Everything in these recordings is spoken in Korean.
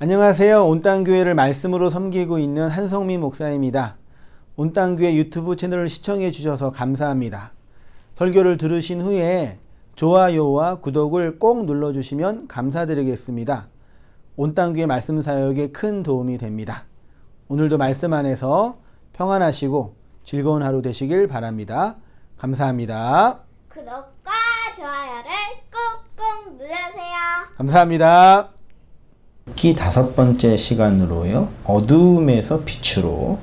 안녕하세요. 온땅교회를 말씀으로 섬기고 있는 한성민 목사입니다. 온땅교회 유튜브 채널을 시청해 주셔서 감사합니다. 설교를 들으신 후에 좋아요와 구독을 꼭 눌러주시면 감사드리겠습니다. 온땅교회 말씀 사역에 큰 도움이 됩니다. 오늘도 말씀 안에서 평안하시고 즐거운 하루 되시길 바랍니다. 감사합니다. 구독과 좋아요를 꾹꾹 눌러주세요. 감사합니다. 특히 5번째 시간으로요. 어두움에서 빛으로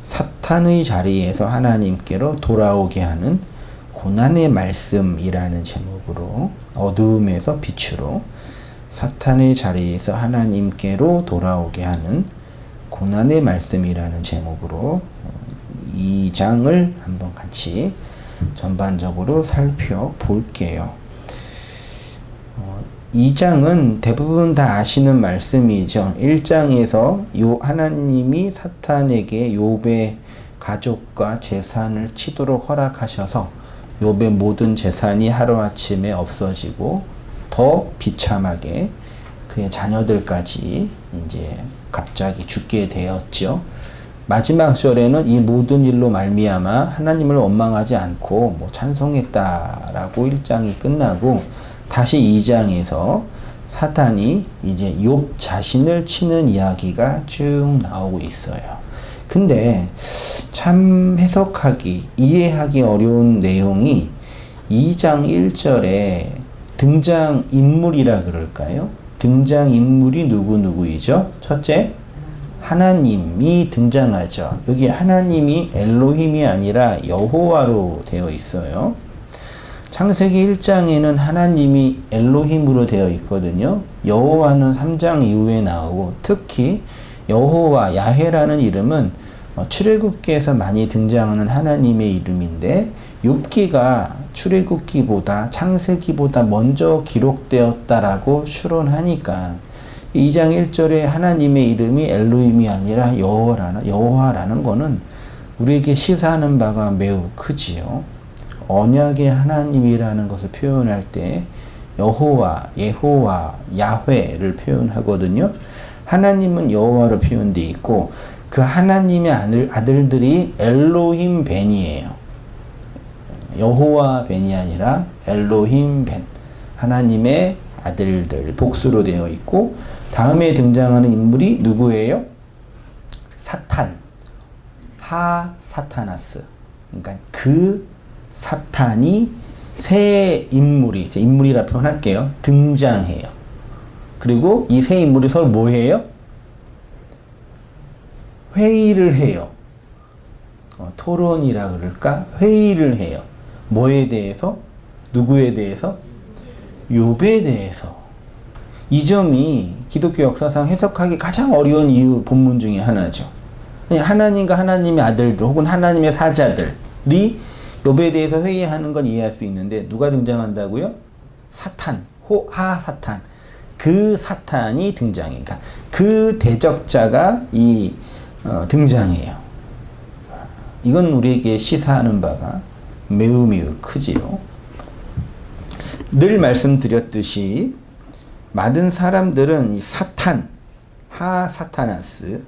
사탄의 자리에서 하나님께로 돌아오게 하는 고난의 말씀이라는 제목으로 어두움에서 빛으로 사탄의 자리에서 하나님께로 돌아오게 하는 고난의 말씀이라는 제목으로 2장을 한번 같이 전반적으로 살펴볼게요. 2장은 대부분 다 아시는 말씀이죠. 1장에서 하나님이 사탄에게 욥의 가족과 재산을 치도록 허락하셔서 욥의 모든 재산이 하루아침에 없어지고 더 비참하게 그의 자녀들까지 이제 갑자기 죽게 되었죠. 마지막 절에는 이 모든 일로 말미암아 하나님을 원망하지 않고 찬송했다라고 1장이 끝나고 다시 2장에서 사탄이 이제 욥 자신을 치는 이야기가 쭉 나오고 있어요. 근데 참 해석하기, 이해하기 어려운 내용이 2장 1절에 등장인물이라 그럴까요? 등장인물이 누구이죠? 첫째, 하나님이 등장하죠. 여기 하나님이 엘로힘이 아니라 여호와로 되어 있어요. 창세기 1장에는 하나님이 엘로힘으로 되어 있거든요. 여호와는 3장 이후에 나오고 특히 여호와, 야훼라는 이름은 출애굽기에서 많이 등장하는 하나님의 이름인데 욥기가 출애굽기보다 창세기보다 먼저 기록되었다라고 추론하니까 2장 1절에 하나님의 이름이 엘로힘이 아니라 여호와라는 거는 우리에게 시사하는 바가 매우 크지요. 언약의 하나님이라는 것을 표현할 때 여호와, 예호와, 야훼를 표현하거든요. 하나님은 여호와로 표현되어 있고 그 하나님의 아들들이 엘로힘 벤이에요. 여호와 벤이 아니라 엘로힘 벤. 하나님의 아들들 복수로 되어 있고 다음에 등장하는 인물이 누구예요? 사탄. 사타나스. 그러니까 그 사탄이 새 인물이, 인물이라 표현할게요. 등장해요. 그리고 이 새 인물이 서로 뭐 해요? 회의를 해요. 토론이라 그럴까? 회의를 해요. 뭐에 대해서? 누구에 대해서? 욥에 대해서. 이 점이 기독교 역사상 해석하기 가장 어려운 본문 중에 하나죠. 하나님과 하나님의 아들들 혹은 하나님의 사자들이 욥에 대해서 회의하는 건 이해할 수 있는데 누가 등장한다고요? 사탄, 사탄. 그 사탄이 등장해요. 그러니까 그 대적자가 등장해요. 이건 우리에게 시사하는 바가 매우 크지요. 늘 말씀드렸듯이 많은 사람들은 이 사탄, 사타나스로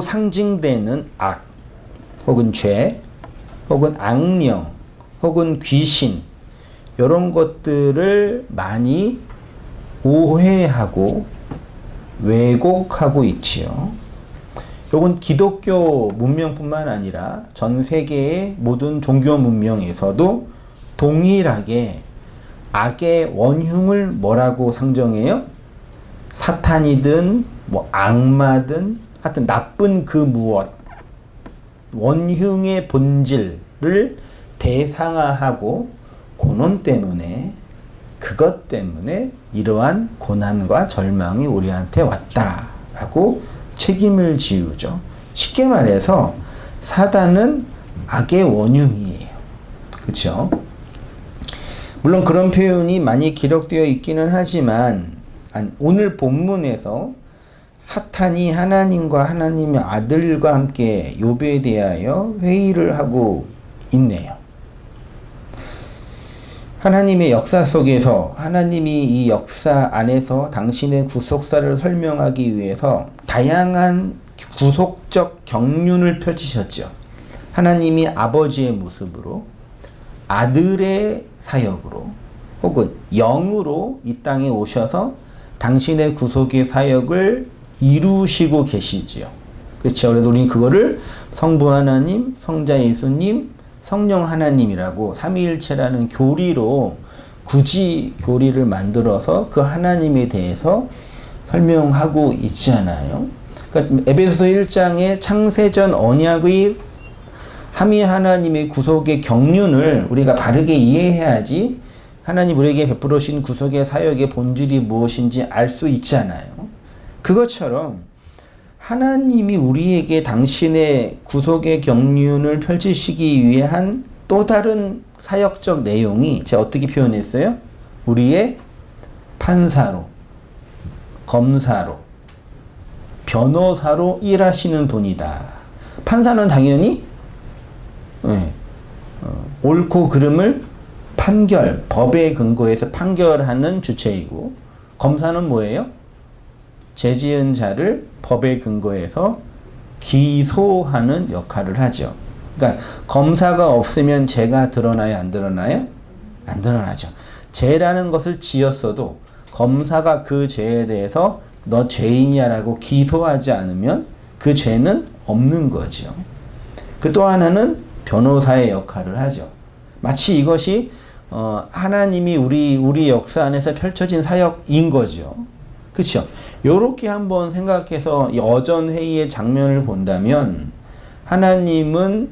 상징되는 악 혹은 죄 혹은 악령, 혹은 귀신 이런 것들을 많이 오해하고 왜곡하고 있지요. 이건 기독교 문명뿐만 아니라 전 세계의 모든 종교 문명에서도 동일하게 악의 원흉을 뭐라고 상정해요? 사탄이든 악마든 하여튼 나쁜 그 무엇 원흉의 본질을 대상화하고 그것 때문에 이러한 고난과 절망이 우리한테 왔다라고 책임을 지우죠. 쉽게 말해서 사단은 악의 원흉이에요. 그렇죠? 물론 그런 표현이 많이 기록되어 있기는 하지만 오늘 본문에서 사탄이 하나님과 하나님의 아들과 함께 욥에 대하여 회의를 하고 있네요. 하나님의 역사 속에서 하나님이 이 역사 안에서 당신의 구속사를 설명하기 위해서 다양한 구속적 경륜을 펼치셨죠. 하나님이 아버지의 모습으로, 아들의 사역으로, 혹은 영으로 이 땅에 오셔서 당신의 구속의 사역을 이루시고 계시지요. 그렇죠. 그래서 우리는 그거를 성부 하나님, 성자 예수님, 성령 하나님이라고 삼위일체라는 교리로 굳이 교리를 만들어서 그 하나님에 대해서 설명하고 있잖아요. 그러니까 에베소서 1장의 창세전 언약의 삼위 하나님의 구속의 경륜을 우리가 바르게 이해해야지 하나님 우리에게 베풀어 주신 구속의 사역의 본질이 무엇인지 알 수 있잖아요. 그것처럼 하나님이 우리에게 당신의 구속의 경륜을 펼치시기 위한 또 다른 사역적 내용이 제가 어떻게 표현했어요? 우리의 판사로, 검사로, 변호사로 일하시는 분이다. 판사는 당연히 옳고 그름을 판결, 법에 근거해서 판결하는 주체이고, 검사는 뭐예요? 죄 지은 자를 법에 근거해서 기소하는 역할을 하죠. 그러니까 검사가 없으면 죄가 드러나요, 안 드러나요? 안 드러나죠. 죄라는 것을 지었어도 검사가 그 죄에 대해서 너 죄인이야라고 기소하지 않으면 그 죄는 없는 거죠. 그 또 하나는 변호사의 역할을 하죠. 마치 이것이 하나님이 우리 역사 안에서 펼쳐진 사역인 거죠. 그렇죠? 요렇게 한번 생각해서 이 어전회의의 장면을 본다면 하나님은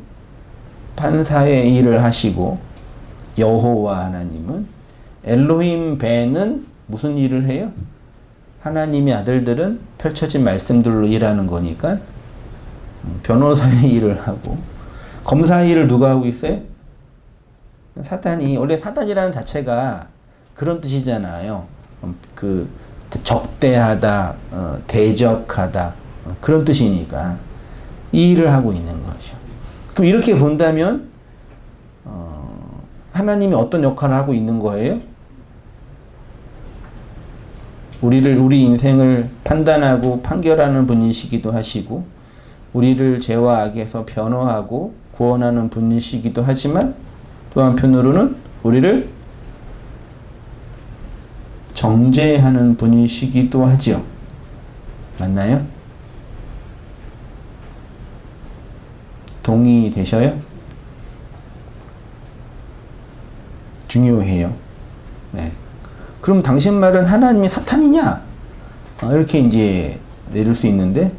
판사의 일을 하시고 여호와 하나님은 엘로힘 벤은 무슨 일을 해요? 하나님의 아들들은 펼쳐진 말씀들로 일하는 거니까 변호사의 일을 하고, 검사의 일을 누가 하고 있어요? 사탄이. 원래 사탄이라는 자체가 그런 뜻이잖아요. 그 적대하다, 대적하다, 그런 뜻이니까 이 일을 하고 있는 거죠. 그럼 이렇게 본다면 하나님이 어떤 역할을 하고 있는 거예요? 우리 인생을 판단하고 판결하는 분이시기도 하시고, 우리를 죄와 악에서 변호하고 구원하는 분이시기도 하지만, 또 한편으로는 우리를 정죄하는 분이시기도 하죠. 맞나요? 동의되셔요? 중요해요. 네. 그럼 당신 말은 하나님이 사탄이냐? 이렇게 이제 내릴 수 있는데,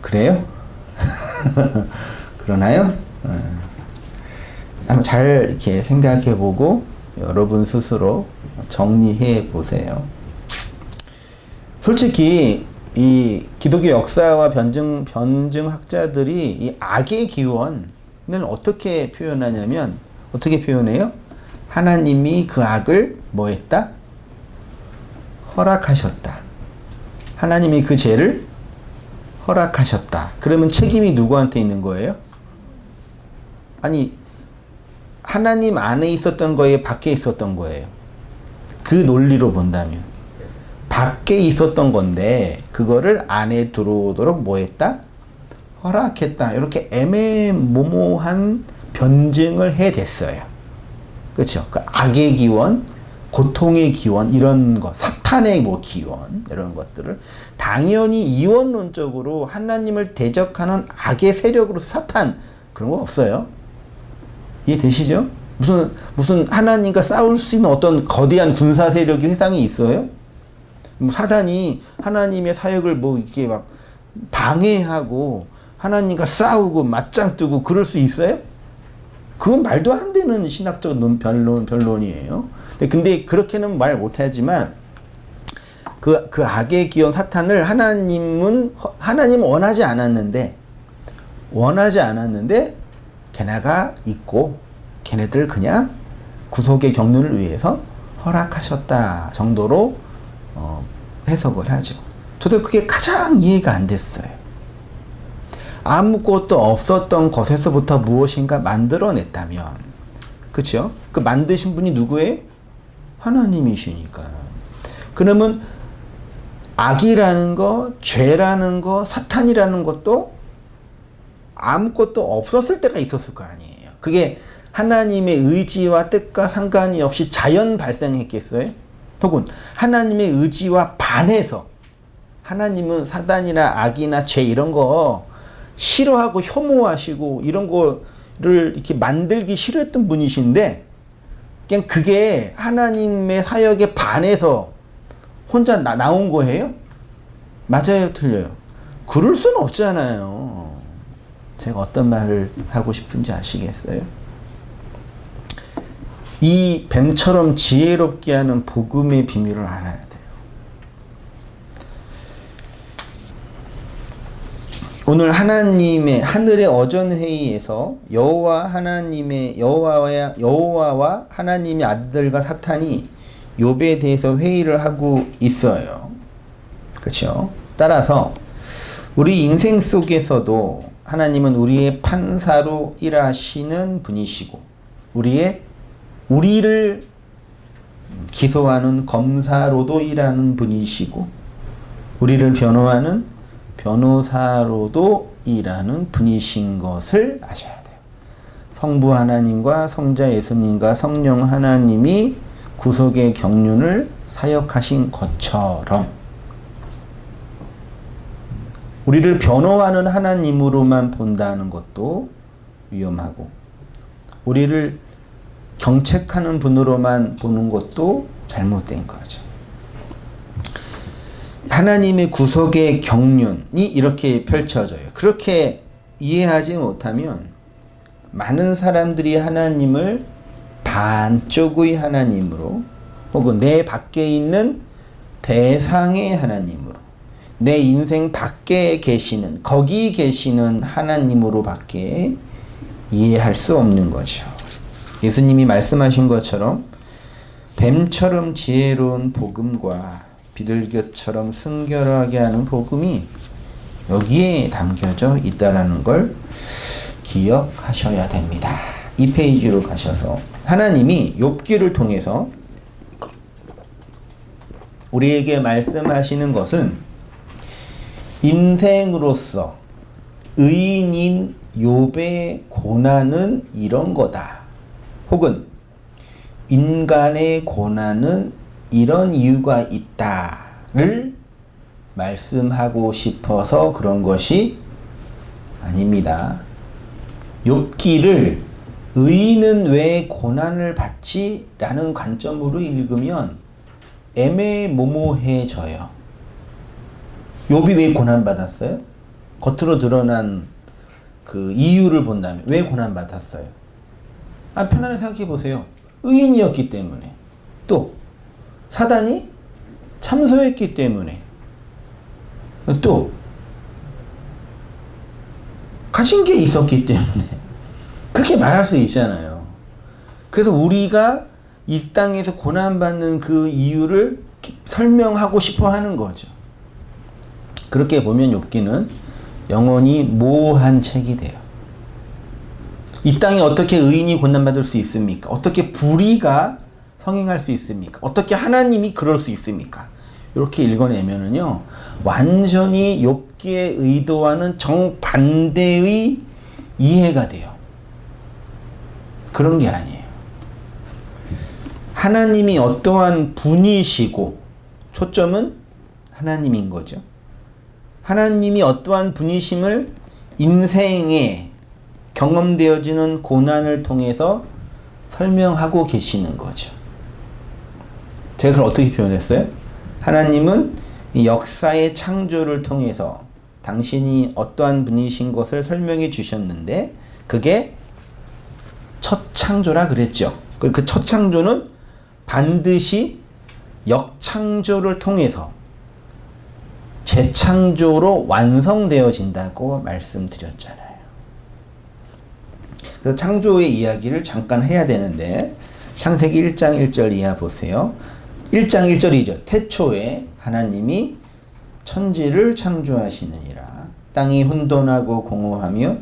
그래요? 그러나요? 한번 잘 이렇게 생각해 보고 여러분 스스로 정리해 보세요. 솔직히 이 기독교 역사와 변증학자들이 이 악의 기원을 어떻게 표현하냐면, 어떻게 표현해요? 하나님이 그 악을 뭐 했다? 허락하셨다. 하나님이 그 죄를 허락하셨다. 그러면 책임이 누구한테 있는 거예요? 아니, 하나님 안에 있었던 거에 밖에 있었던 거예요. 그 논리로 본다면 밖에 있었던 건데 그거를 안에 들어오도록 뭐 했다? 허락했다. 이렇게 애매모호한 변증을 해댔어요. 그렇죠? 그 악의 기원, 고통의 기원, 이런 것, 사탄의 뭐 기원, 이런 것들을 당연히 이원론적으로 하나님을 대적하는 악의 세력으로 사탄, 그런 거 없어요. 이해되시죠? 무슨 하나님과 싸울 수 있는 어떤 거대한 군사 세력이 세상에 있어요? 뭐 사단이 하나님의 사역을 뭐 이렇게 막 방해하고 하나님과 싸우고 맞짱 뜨고 그럴 수 있어요? 그건 말도 안 되는 신학적 변론이에요. 근데 그렇게는 말 못하지만 그 악의 기원 사탄을 하나님은 원하지 않았는데 걔네가 있고 걔네들 그냥 구속의 경륜을 위해서 허락하셨다 정도로 해석을 하죠. 저도 그게 가장 이해가 안 됐어요. 아무것도 없었던 것에서부터 무엇인가 만들어냈다면, 그렇죠? 그 만드신 분이 누구예요? 하나님이시니까. 그러면 악이라는 거, 죄라는 거, 사탄이라는 것도 아무것도 없었을 때가 있었을 거 아니에요. 그게 하나님의 의지와 뜻과 상관이 없이 자연 발생했겠어요? 혹은 하나님의 의지와 반해서 하나님은 사단이나 악이나 죄 이런 거 싫어하고 혐오하시고 이런 거를 이렇게 만들기 싫어했던 분이신데 그냥 그게 하나님의 사역에 반해서 혼자 나온 거예요? 맞아요? 틀려요? 그럴 수는 없잖아요. 제가 어떤 말을 하고 싶은지 아시겠어요? 이 뱀처럼 지혜롭게 하는 복음의 비밀을 알아야 돼요. 오늘 하나님의 하늘의 어전 회의에서 여호와와 하나님의 아들과 사탄이 욥에 대해서 회의를 하고 있어요. 그렇죠? 따라서 우리 인생 속에서도 하나님은 우리의 판사로 일하시는 분이시고 우리를 기소하는 검사로도 일하는 분이시고 우리를 변호하는 변호사로도 일하는 분이신 것을 아셔야 돼요. 성부 하나님과 성자 예수님과 성령 하나님이 구속의 경륜을 사역하신 것처럼 우리를 변호하는 하나님으로만 본다는 것도 위험하고 우리를 경책하는 분으로만 보는 것도 잘못된 거죠. 하나님의 구속의 경륜이 이렇게 펼쳐져요. 그렇게 이해하지 못하면 많은 사람들이 하나님을 반쪽의 하나님으로 혹은 내 밖에 있는 대상의 하나님으로 내 인생 밖에 계시는 거기 계시는 하나님으로 밖에 이해할 수 없는 거죠. 예수님이 말씀하신 것처럼 뱀처럼 지혜로운 복음과 비둘기처럼 순결하게 하는 복음이 여기에 담겨져 있다라는 걸 기억하셔야 됩니다. 이 페이지로 가셔서 하나님이 욥기를 통해서 우리에게 말씀하시는 것은 인생으로서 의인인 욥의 고난은 이런 거다. 혹은 인간의 고난은 이런 이유가 있다를 말씀하고 싶어서 그런 것이 아닙니다. 욥기를 의인은 왜 고난을 받지? 라는 관점으로 읽으면 애매모호해져요. 욥이 왜 고난받았어요? 겉으로 드러난 그 이유를 본다면 왜 고난받았어요? 편안하게 생각해 보세요. 의인이었기 때문에. 또 사단이 참소했기 때문에. 또 가진 게 있었기 때문에. 그렇게 말할 수 있잖아요. 그래서 우리가 이 땅에서 고난받는 그 이유를 설명하고 싶어 하는 거죠. 그렇게 보면 욥기는 영원히 모호한 책이 돼요. 이 땅에 어떻게 의인이 고난받을 수 있습니까? 어떻게 불의가 성행할 수 있습니까? 어떻게 하나님이 그럴 수 있습니까? 이렇게 읽어내면은요, 완전히 욥기의 의도와는 정반대의 이해가 돼요. 그런 게 아니에요. 하나님이 어떠한 분이시고, 초점은 하나님인 거죠. 하나님이 어떠한 분이심을 인생에 경험되어지는 고난을 통해서 설명하고 계시는 거죠. 제가 그걸 어떻게 표현했어요? 하나님은 이 역사의 창조를 통해서 당신이 어떠한 분이신 것을 설명해 주셨는데 그게 첫 창조라 그랬죠. 그 첫 창조는 반드시 역창조를 통해서 재창조로 완성되어진다고 말씀드렸잖아요. 그래서 창조의 이야기를 잠깐 해야 되는데 창세기 1장 1절 이하 보세요. 1장 1절이죠. 태초에 하나님이 천지를 창조하시느니라. 땅이 혼돈하고 공허하며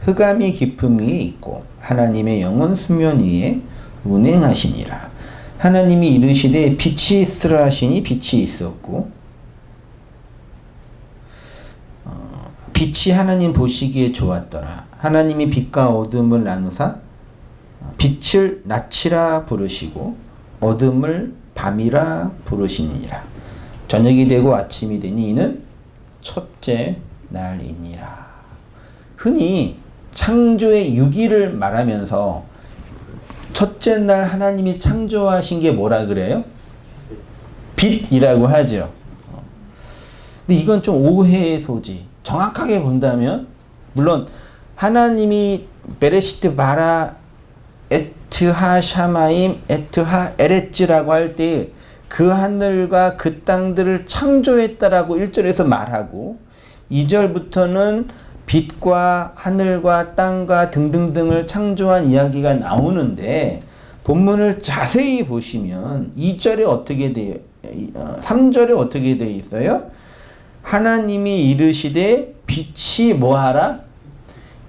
흑암이 깊음 위에 있고 하나님의 영은 수면 위에 운행하시니라. 하나님이 이르시되 빛이 있으라 하시니 빛이 있었고 빛이 하나님 보시기에 좋았더라. 하나님이 빛과 어둠을 나누사 빛을 낮이라 부르시고 어둠을 밤이라 부르시니라. 저녁이 되고 아침이 되니 이는 첫째 날이니라. 흔히 창조의 유기를 말하면서 첫째 날 하나님이 창조하신 게 뭐라 그래요? 빛이라고 하죠. 근데 이건 좀 오해의 소지. 정확하게 본다면 물론 하나님이 베레시트 바라 에트하 샤마임 에트하 에레츠라고 할 때 그 하늘과 그 땅들을 창조했다라고 1절에서 말하고 2절부터는 빛과 하늘과 땅과 등등등을 창조한 이야기가 나오는데 본문을 자세히 보시면 2절에 어떻게 되어 3절에 어떻게 되어 있어요? 하나님이 이르시되 빛이 뭐하라?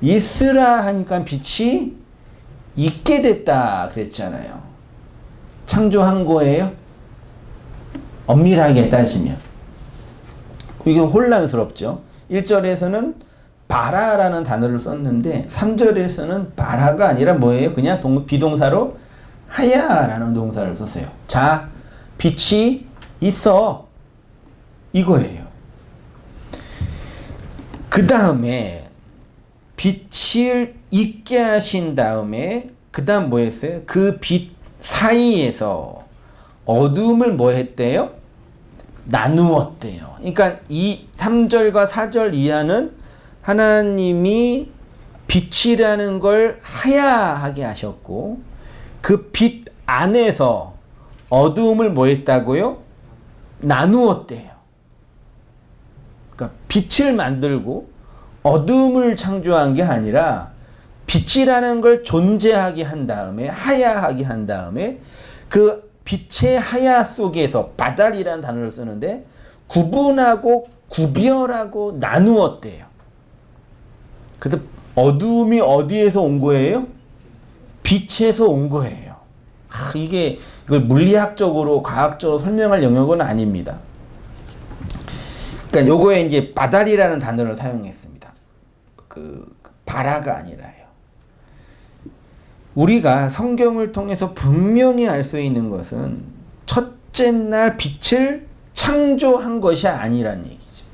있으라 하니까 빛이 있게 됐다 그랬잖아요. 창조한 거예요? 엄밀하게 따지면 이게 혼란스럽죠. 1절에서는 바라라는 단어를 썼는데 3절에서는 바라가 아니라 뭐예요? 그냥 비동사로 하야라는 동사를 썼어요. 자, 빛이 있어 이거예요. 그 다음에 빛을 있게 하신 다음에 그 다음 뭐 했어요? 그 빛 사이에서 어둠을 뭐 했대요? 나누었대요. 그러니까 이 3절과 4절 이하는 하나님이 빛이라는 걸 하야하게 하셨고 그 빛 안에서 어두움을 뭐 했다고요? 나누었대요. 그러니까 빛을 만들고 어둠을 창조한 게 아니라 빛이라는 걸 존재하게 한 다음에 하야하게 한 다음에 그 빛의 하야 속에서 바달이라는 단어를 쓰는데 구분하고 구별하고 나누었대요. 그래서 어두움이 어디에서 온 거예요? 빛에서 온 거예요. 이걸 물리학적으로 과학적으로 설명할 영역은 아닙니다. 그러니까 요거에 이제 바달이라는 단어를 사용했습니다. 바라가 아니라요. 우리가 성경을 통해서 분명히 알 수 있는 것은 첫째 날 빛을 창조한 것이 아니란 얘기죠.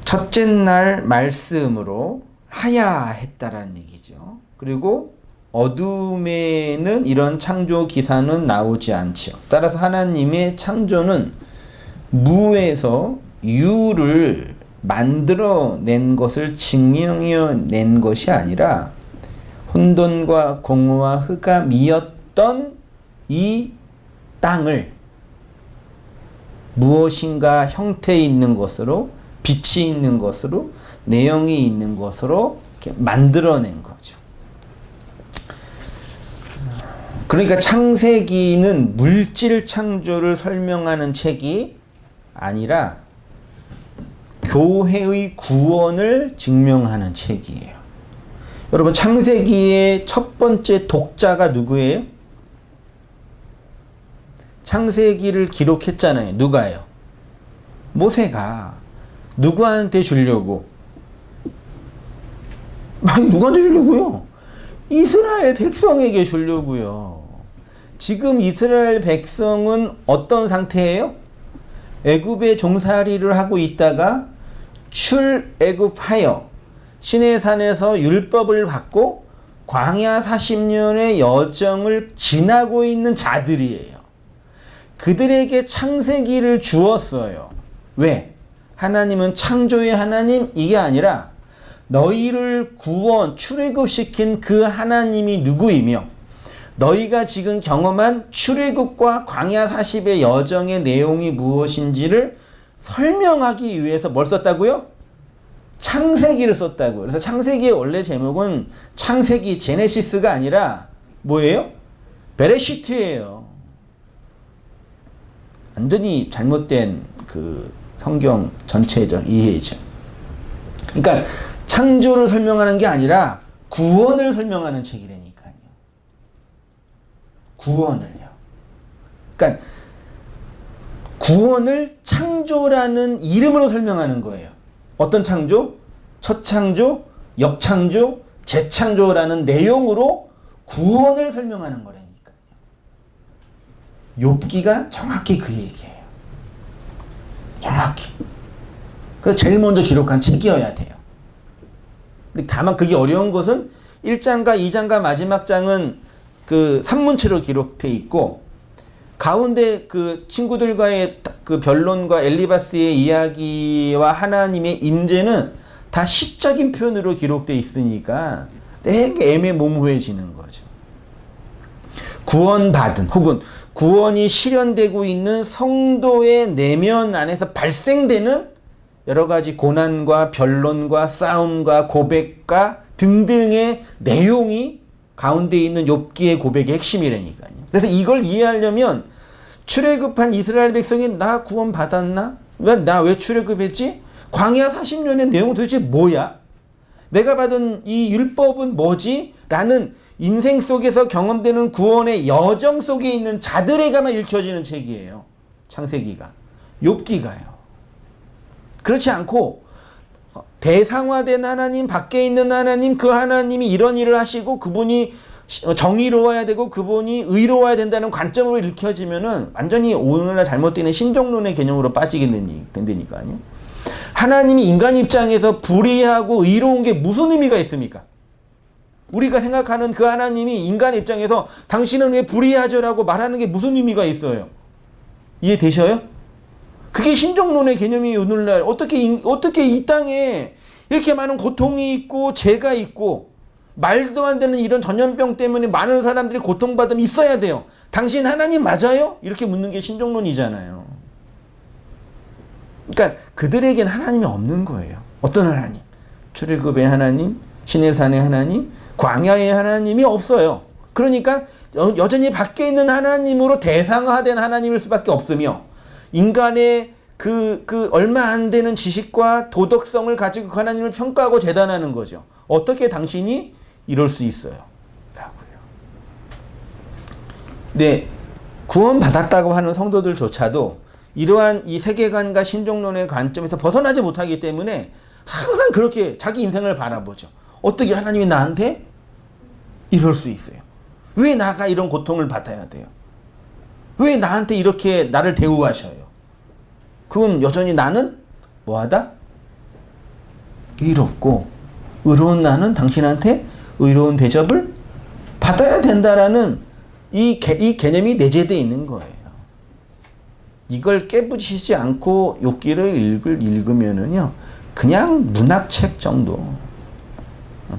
첫째 날 말씀으로 하야했다라는 얘기죠. 그리고 어둠에는 이런 창조 기사는 나오지 않죠. 따라서 하나님의 창조는 무에서 유를 만들어낸 것을 증명해낸 것이 아니라 혼돈과 공허와 흑암이었던 이 땅을 무엇인가 형태 있는 것으로 빛이 있는 것으로 내용이 있는 것으로 이렇게 만들어낸 거죠. 그러니까 창세기는 물질 창조를 설명하는 책이 아니라 교회의 구원을 증명하는 책이에요. 여러분 창세기의 첫 번째 독자가 누구예요? 창세기를 기록했잖아요. 누가요? 모세가. 누구한테 주려고? 누구한테 주려고요? 이스라엘 백성에게 주려고요. 지금 이스라엘 백성은 어떤 상태예요? 애굽의 종살이를 하고 있다가 출애굽하여 시내산에서 율법을 받고 광야 40년의 여정을 지나고 있는 자들이에요. 그들에게 창세기를 주었어요. 왜? 하나님은 창조의 하나님 이게 아니라 너희를 구원 출애굽시킨 그 하나님이 누구이며 너희가 지금 경험한 출애굽과 광야 40의 여정의 내용이 무엇인지를 설명하기 위해서 뭘 썼다고요? 창세기를 썼다고요. 그래서 창세기의 원래 제목은 창세기 제네시스가 아니라 뭐예요? 베레시트예요. 완전히 잘못된 그 성경 전체적 이해죠. 그러니까 창조를 설명하는 게 아니라 구원을 설명하는 책이라니까요. 구원을요. 그러니까 구원을 창조라는 이름으로 설명하는 거예요. 어떤 창조? 첫 창조, 역창조, 재창조라는 내용으로 구원을 설명하는 거라니까요. 욥기가 정확히 그 얘기예요. 정확히. 그래서 제일 먼저 기록한 책이어야 돼요. 근데 다만 그게 어려운 것은 1장과 2장과 마지막 장은 그 산문체로 기록되어 있고, 가운데 그 친구들과의 그 변론과 엘리바스의 이야기와 하나님의 임재는 다 시적인 표현으로 기록되어 있으니까 되게 애매모호해지는 거죠. 구원받은 혹은 구원이 실현되고 있는 성도의 내면 안에서 발생되는 여러 가지 고난과 변론과 싸움과 고백과 등등의 내용이 가운데 있는 욥기의 고백의 핵심이라니까요. 그래서 이걸 이해하려면 출애굽한 이스라엘 백성이 나 구원 받았나? 왜 출애굽했지? 광야 40년의 내용은 도대체 뭐야? 내가 받은 이 율법은 뭐지? 라는 인생 속에서 경험되는 구원의 여정 속에 있는 자들에게만 읽혀지는 책이에요. 창세기가. 욥기가요. 그렇지 않고 대상화된 하나님, 밖에 있는 하나님, 그 하나님이 이런 일을 하시고 그분이 정의로워야 되고 그분이 의로워야 된다는 관점으로 읽혀지면은 완전히 오늘날 잘못되는 신종론의 개념으로 빠지게 된다니까요. 하나님이 인간 입장에서 불의하고 의로운 게 무슨 의미가 있습니까? 우리가 생각하는 그 하나님이 인간 입장에서 당신은 왜 불의하죠라고 말하는 게 무슨 의미가 있어요? 이해되셔요? 그게 신종론의 개념이 오늘날 어떻게 이 땅에 이렇게 많은 고통이 있고 죄가 있고 말도 안 되는 이런 전염병 때문에 많은 사람들이 고통받으면 있어야 돼요. 당신 하나님 맞아요? 이렇게 묻는 게 신종론이잖아요. 그러니까 그들에겐 하나님이 없는 거예요. 어떤 하나님? 출애굽의 하나님, 시내산의 하나님, 광야의 하나님이 없어요. 그러니까 여전히 밖에 있는 하나님으로 대상화된 하나님일 수밖에 없으며 인간의 그 얼마 안 되는 지식과 도덕성을 가지고 그 하나님을 평가하고 재단하는 거죠. 어떻게 당신이 이럴 수 있어요? 라고요. 네, 구원받았다고 하는 성도들조차도 이러한 이 세계관과 신종론의 관점에서 벗어나지 못하기 때문에 항상 그렇게 자기 인생을 바라보죠. 어떻게 하나님이 나한테 이럴 수 있어요? 왜 나가 이런 고통을 받아야 돼요? 왜 나한테 이렇게 나를 대우하셔요? 그럼 여전히 나는 뭐하다? 의롭고 의로운 나는 당신한테 의로운 대접을 받아야 된다라는 이 개념이 내재되어 있는 거예요. 이걸 깨부시지 않고 욥기를 읽으면은요, 그냥 문학책 정도,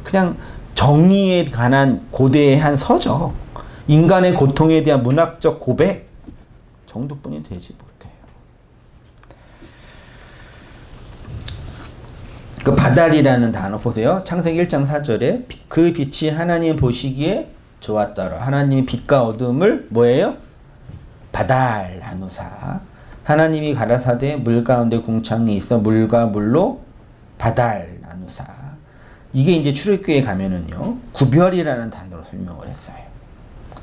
그냥 정의에 관한 고대한 서적, 인간의 고통에 대한 문학적 고백 정도뿐이 되지 못해요. 그 바달이라는 단어 보세요. 창세기 1장 4절에 그 빛이 하나님 보시기에 좋았더라. 하나님이 빛과 어둠을 뭐예요? 바달 나누사. 하나님이 가라사대 물 가운데 궁창이 있어 물과 물로 바달 나누사. 이게 이제 출애굽기에 가면은요, 구별이라는 단어로 설명을 했어요.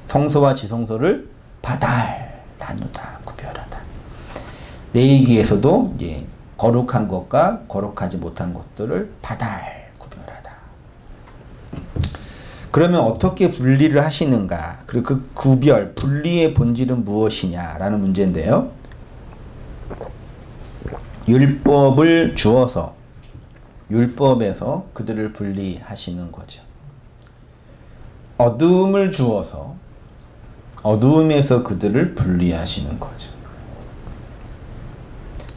성소와 지성소를 바달 나누다, 구별하다. 레위기에서도 이제 거룩한 것과 거룩하지 못한 것들을 바달 구별하다. 그러면 어떻게 분리를 하시는가? 그리고 그 구별, 분리의 본질은 무엇이냐라는 문제인데요. 율법을 주어서 율법에서 그들을 분리하시는 거죠. 어두움을 주어서 어두움에서 그들을 분리하시는 거죠.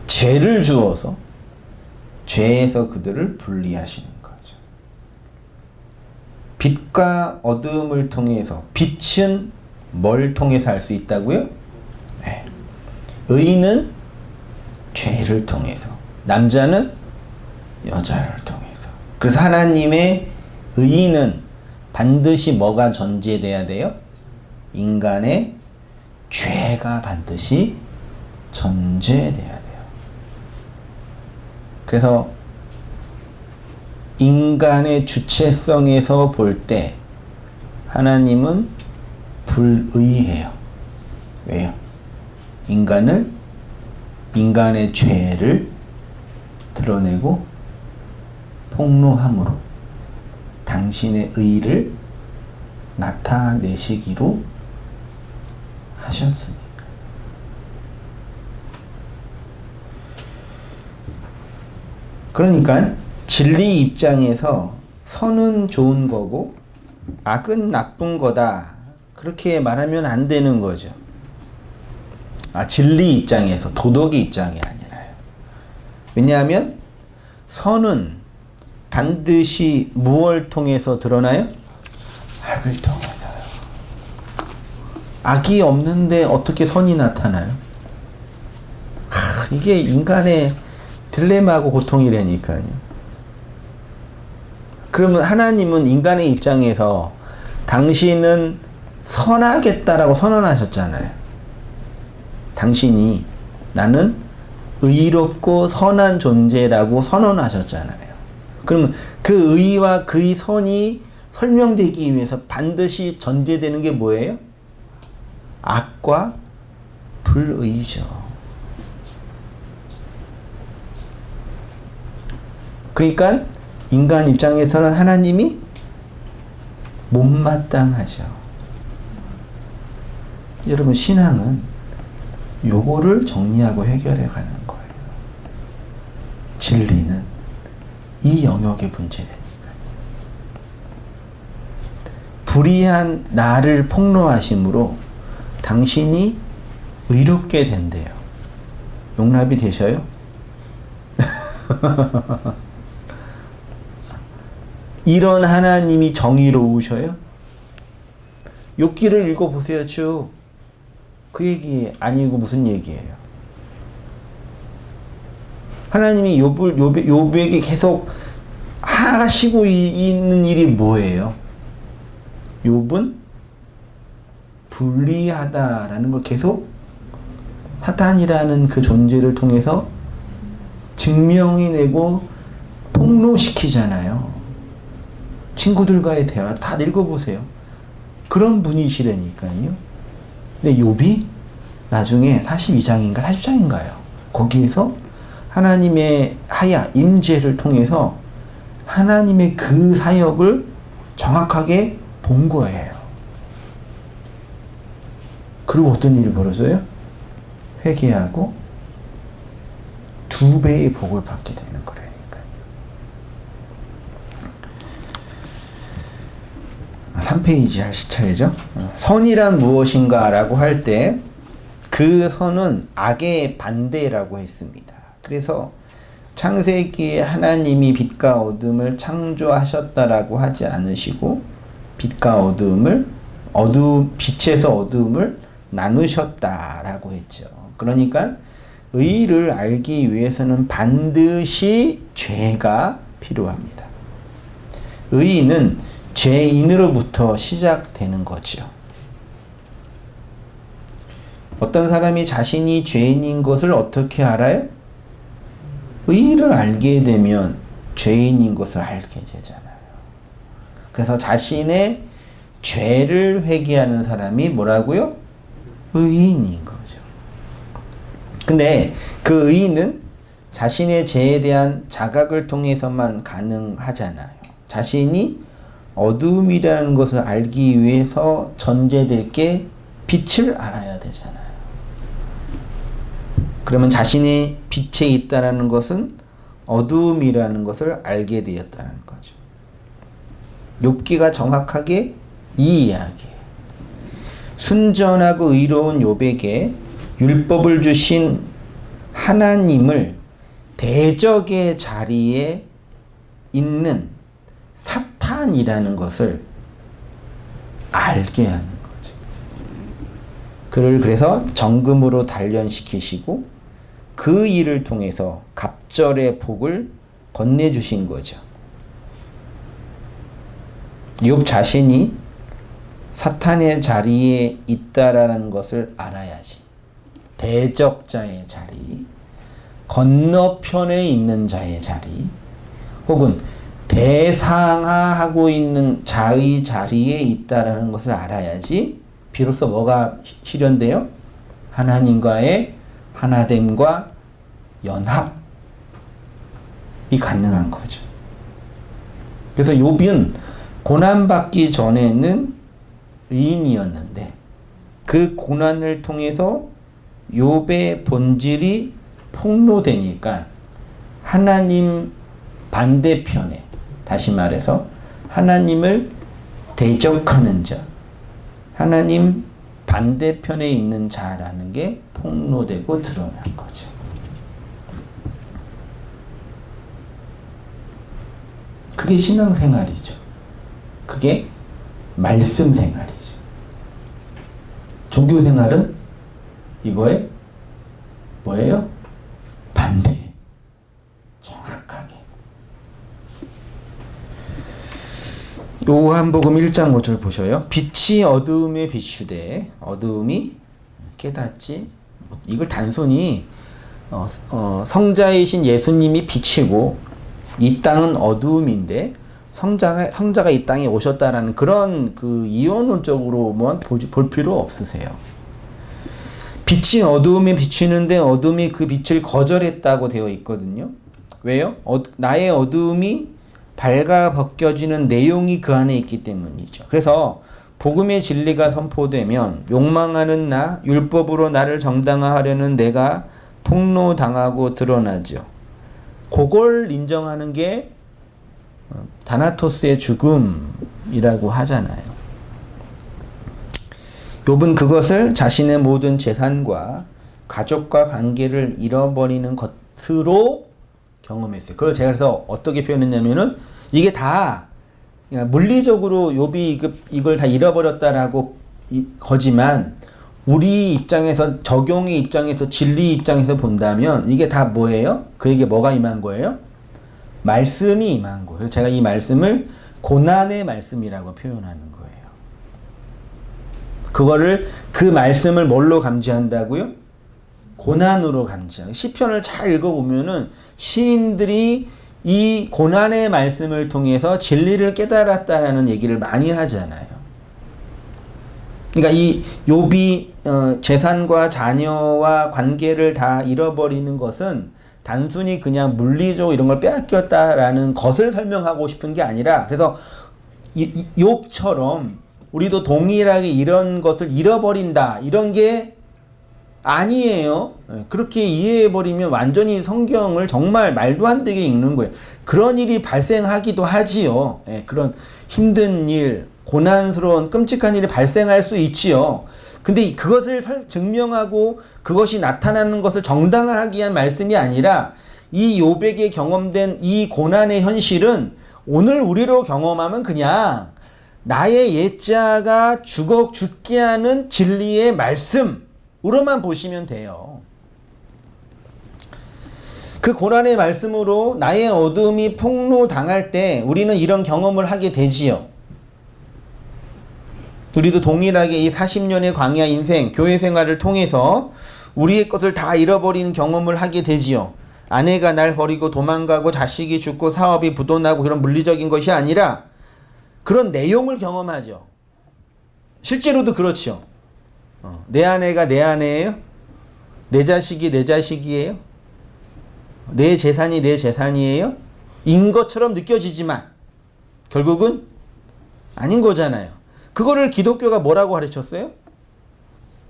죄를 주어서 죄에서 그들을 분리하시는 거죠. 빛과 어두움을 통해서, 빛은 뭘 통해서 알 수 있다고요? 네. 의는 죄를 통해서, 남자는 여자를 통해서. 그래서 하나님의 의는 반드시 뭐가 전제돼야 돼요? 인간의 죄가 반드시 전제돼야 돼요. 그래서 인간의 주체성에서 볼 때 하나님은 불의해요. 왜요? 인간의 죄를 드러내고 폭로함으로 당신의 의를 나타내시기로 하셨습니다. 그러니까 진리 입장에서 선은 좋은 거고 악은 나쁜 거다. 그렇게 말하면 안 되는 거죠. 진리 입장에서, 도덕의 입장이 아니라요. 왜냐하면 선은 반드시 무엇을 통해서 드러나요? 악을 통해서요. 악이 없는데 어떻게 선이 나타나요? 이게 인간의 딜레마하고 고통이라니까요. 그러면 하나님은 인간의 입장에서 당신은 선하겠다라고 선언하셨잖아요. 당신이 나는 의롭고 선한 존재라고 선언하셨잖아요. 그러면 그 의와 그 선이 설명되기 위해서 반드시 전제되는 게 뭐예요? 악과 불의죠. 그러니까 인간 입장에서는 하나님이 못마땅하죠. 여러분, 신앙은 요거를 정리하고 해결해 가는 거예요. 진리는 이 영역의 문제라니까요. 불의한 나를 폭로하심으로 당신이 의롭게 된대요. 용납이 되셔요? 이런 하나님이 정의로우셔요? 욥기를 읽어보세요. 쭉. 그 얘기 아니고 무슨 얘기예요? 하나님이 욥에게 계속 하시고 있는 일이 뭐예요? 욥은 불리하다라는 걸 계속 사탄이라는 그 존재를 통해서 증명해내고 폭로시키잖아요. 친구들과의 대화 다 읽어보세요. 그런 분이시라니까요. 근데 욥이 나중에 42장인가 40장인가요? 거기에서 하나님의 하야, 임재를 통해서 하나님의 그 사역을 정확하게 본 거예요. 그리고 어떤 일이 벌어져요? 회개하고 2배의 복을 받게 되는 거라니까요. 아, 3페이지 하실 차례죠. 선이란 무엇인가 라고 할 때 그 선은 악의 반대라고 했습니다. 그래서 창세기에 하나님이 빛과 어둠을 창조하셨다라고 하지 않으시고 빛과 어둠을 빛에서 어둠을 나누셨다라고 했죠. 그러니까 의를 알기 위해서는 반드시 죄가 필요합니다. 의는 죄인으로부터 시작되는 거죠. 어떤 사람이 자신이 죄인인 것을 어떻게 알아요? 의를 알게 되면 죄인인 것을 알게 되잖아요. 그래서 자신의 죄를 회개하는 사람이 뭐라고요? 의인인 거죠. 근데 그 의인은 자신의 죄에 대한 자각을 통해서만 가능하잖아요. 자신이 어둠이라는 것을 알기 위해서 전제될 게 빛을 알아야 되잖아요. 그러면 자신이 빛에 있다는 것은 어둠이라는 것을 알게 되었다는 거죠. 욥기가 정확하게 이 이야기예요. 순전하고 의로운 욥에게 율법을 주신 하나님을 대적의 자리에 있는 사탄이라는 것을 알게 하는 거죠. 그를 그래서 정금으로 단련시키시고 그 일을 통해서 갑절의 복을 건네주신 거죠. 욥 자신이 사탄의 자리에 있다라는 것을 알아야지. 대적자의 자리, 건너편에 있는 자의 자리, 혹은 대상화하고 있는 자의 자리에 있다라는 것을 알아야지 비로소 뭐가 실현돼요? 하나님과의 하나됨과 연합이 가능한 거죠. 그래서 욥은 고난받기 전에는 의인이었는데 그 고난을 통해서 욥의 본질이 폭로되니까 하나님 반대편에, 다시 말해서 하나님을 대적하는 자, 하나님 반대편에 있는 자라는 게 폭로되고 드러난 거죠. 그게 신앙생활이죠. 그게 말씀생활이죠. 종교생활은 이거에 뭐예요? 반대. 정확하게. 요한복음 1장 5절 보셔요. 빛이 어두움에 비추되 어두움이 깨닫지. 이걸 단순히 성자이신 예수님이 빛이고 이 땅은 어두움인데 성자가 이 땅에 오셨다라는 그런 그 이원론적으로만 볼 필요 없으세요. 빛이 어두움에 비추는데 어둠이 그 빛을 거절했다고 되어 있거든요. 왜요? 나의 어두움이 밝아 벗겨지는 내용이 그 안에 있기 때문이죠. 그래서 복음의 진리가 선포되면 욕망하는 나, 율법으로 나를 정당화하려는 내가 폭로당하고 드러나죠. 그걸 인정하는 게 다나토스의 죽음이라고 하잖아요. 욥은 그것을 자신의 모든 재산과 가족과 관계를 잃어버리는 것으로 경험했어요. 그걸 제가 그래서 어떻게 표현했냐면은 이게 다 물리적으로 욥이 이걸 다 잃어버렸다라고 거지만 우리 입장에서 적용의 입장에서 진리 입장에서 본다면 이게 다 뭐예요? 그에게 뭐가 임한 거예요? 말씀이 임한 거예요. 제가 이 말씀을 고난의 말씀이라고 표현하는 거예요. 그 말씀을 뭘로 감지한다고요? 고난으로 감지하고. 시편을 잘 읽어보면은 시인들이 이 고난의 말씀을 통해서 진리를 깨달았다라는 얘기를 많이 하잖아요. 그러니까 이 욥이 재산과 자녀와 관계를 다 잃어버리는 것은 단순히 그냥 물리적으로 이런 걸 빼앗겼다라는 것을 설명하고 싶은 게 아니라, 그래서 욥처럼 우리도 동일하게 이런 것을 잃어버린다 이런 게 아니에요. 그렇게 이해해버리면 완전히 성경을 정말 말도 안 되게 읽는 거예요. 그런 일이 발생하기도 하지요. 그런 힘든 일, 고난스러운 끔찍한 일이 발생할 수 있지요. 근데 그것을 증명하고 그것이 나타나는 것을 정당화하기 위한 말씀이 아니라 이 욥에게 경험된 이 고난의 현실은 오늘 우리로 경험하면 그냥 나의 옛자가 죽게 하는 진리의 말씀으로만 보시면 돼요. 그 고난의 말씀으로 나의 어둠이 폭로당할 때 우리는 이런 경험을 하게 되지요. 우리도 동일하게 이 40년의 광야 인생, 교회 생활을 통해서 우리의 것을 다 잃어버리는 경험을 하게 되지요. 아내가 날 버리고 도망가고 자식이 죽고 사업이 부도나고 그런 물리적인 것이 아니라 그런 내용을 경험하죠. 실제로도 그렇죠. 내 아내가 내 아내예요? 내 자식이 내 자식이에요? 내 재산이 내 재산이에요? 인 것처럼 느껴지지만 결국은 아닌 거잖아요. 그거를 기독교가 뭐라고 가르쳤어요?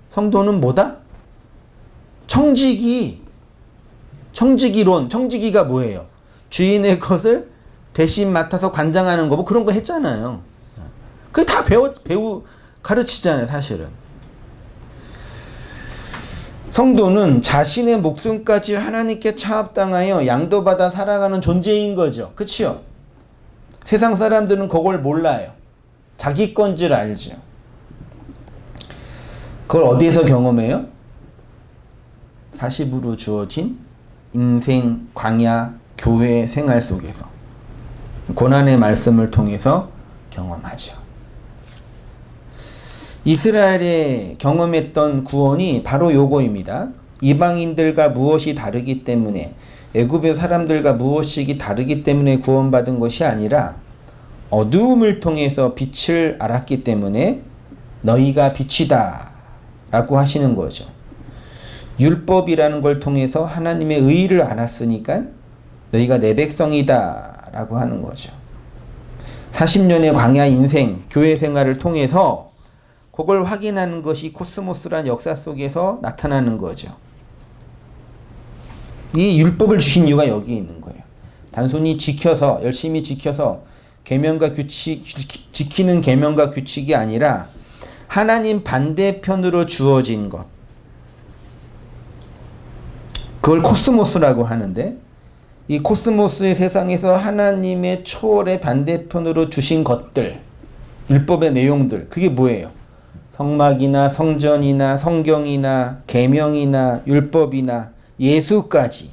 성도는 뭐다? 청지기론. 청지기가 뭐예요? 주인의 것을 대신 맡아서 관장하는 거, 뭐 그런 거 했잖아요. 그게 다 가르치잖아요, 사실은. 성도는 자신의 목숨까지 하나님께 차압당하여 양도받아 살아가는 존재인 거죠. 그치요? 세상 사람들은 그걸 몰라요. 자기 건 줄 알죠. 그걸 어디에서 경험해요? 40으로 주어진 인생, 광야, 교회 생활 속에서 고난의 말씀을 통해서 경험하죠. 이스라엘에 경험했던 구원이 바로 요거입니다. 이방인들과 무엇이 다르기 때문에 애굽의 사람들과 무엇이 다르기 때문에 구원받은 것이 아니라 어두움을 통해서 빛을 알았기 때문에 너희가 빛이다 라고 하시는 거죠. 율법이라는 걸 통해서 하나님의 의의를 알았으니까 너희가 내 백성이다 라고 하는 거죠. 40년의 광야 인생, 교회 생활을 통해서 그걸 확인하는 것이 코스모스란 역사 속에서 나타나는 거죠. 이 율법을 주신 이유가 여기 있는 거예요. 단순히 지켜서, 열심히 지켜서 계명과 규칙, 지키는 계명과 규칙이 아니라 하나님 반대편으로 주어진 것. 그걸 코스모스라고 하는데, 이 코스모스의 세상에서 하나님의 초월의 반대편으로 주신 것들, 율법의 내용들, 그게 뭐예요? 성막이나 성전이나 성경이나 계명이나 율법이나 예수까지,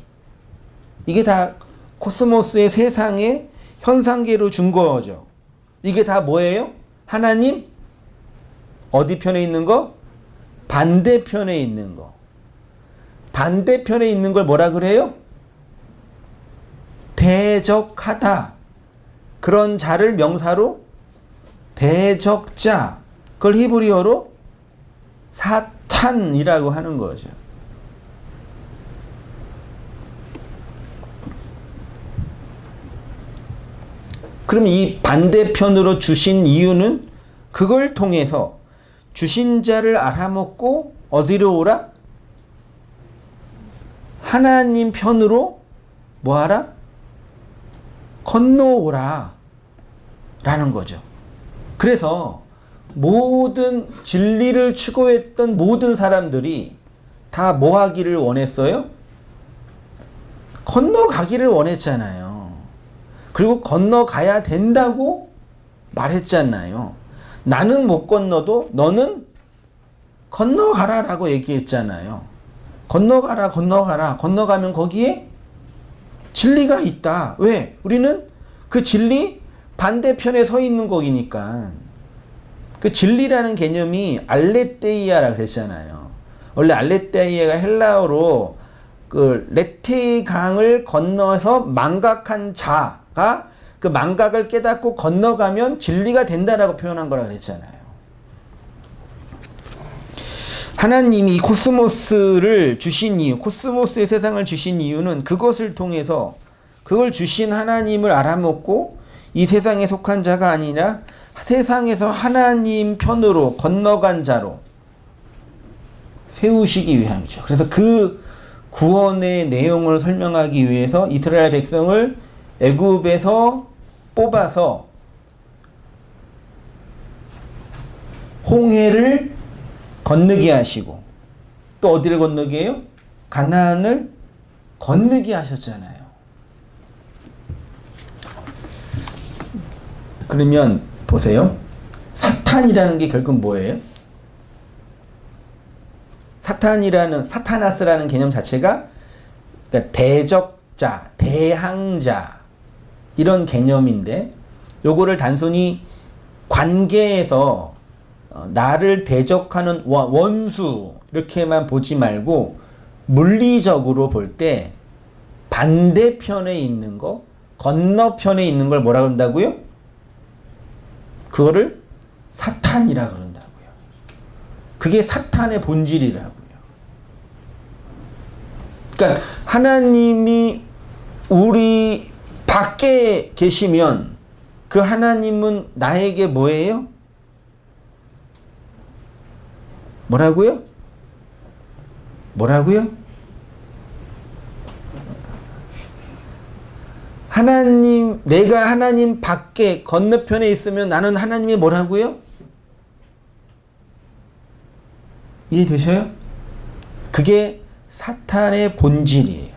이게 다 코스모스의 세상의 현상계로 준 거죠. 이게 다 뭐예요? 하나님 어디 편에 있는 거? 반대편에 있는 거. 반대편에 있는 걸 뭐라 그래요? 대적하다. 그런 자를 명사로 대적자, 그걸 히브리어로 사탄이라고 하는 거죠. 그럼 이 반대편으로 주신 이유는 그걸 통해서 주신 자를 알아먹고 어디로 오라? 하나님 편으로 뭐하라? 건너오라 라는 거죠. 그래서 모든 진리를 추구했던 모든 사람들이 다 뭐 하기를 원했어요? 건너가기를 원했잖아요. 그리고 건너가야 된다고 말했잖아요. 나는 못 건너도 너는 건너가라 라고 얘기했잖아요. 건너가라, 건너가라. 건너가면 거기에 진리가 있다. 왜? 우리는 그 진리 반대편에 서 있는 거니까. 그 진리라는 개념이 알레테이아라 그랬잖아요. 원래 알레테이아가 헬라어로 그 레테이 강을 건너서 망각한 자가 그 망각을 깨닫고 건너가면 진리가 된다라고 표현한 거라 그랬잖아요. 하나님이 이 코스모스를 주신 이유, 코스모스의 세상을 주신 이유는 그것을 통해서 그걸 주신 하나님을 알아먹고 이 세상에 속한 자가 아니라 세상에서 하나님 편으로 건너간 자로 세우시기 위함이죠. 그래서 그 구원의 내용을 설명하기 위해서 이스라엘 백성을 애굽에서 뽑아서 홍해를 건너게 하시고 또 어디를 건너게 해요? 가나안을 건너게 하셨잖아요. 그러면 보세요. 사탄이라는 게 결국 뭐예요? 사타나스라는 개념 자체가 그러니까 대적자, 대항자 이런 개념인데 요거를 단순히 관계에서 나를 대적하는 원수 이렇게만 보지 말고 물리적으로 볼 때 반대편에 있는 거, 건너편에 있는 걸 뭐라 그런다고요? 그거를 사탄이라 그런다고요. 그게 사탄의 본질이라고요. 그러니까 하나님이 우리 밖에 계시면 그 하나님은 나에게 뭐예요? 뭐라고요? 뭐라고요? 하나님, 내가 하나님 밖에 건너편에 있으면 나는 하나님이 뭐라고요? 이해되셔요? 그게 사탄의 본질이에요.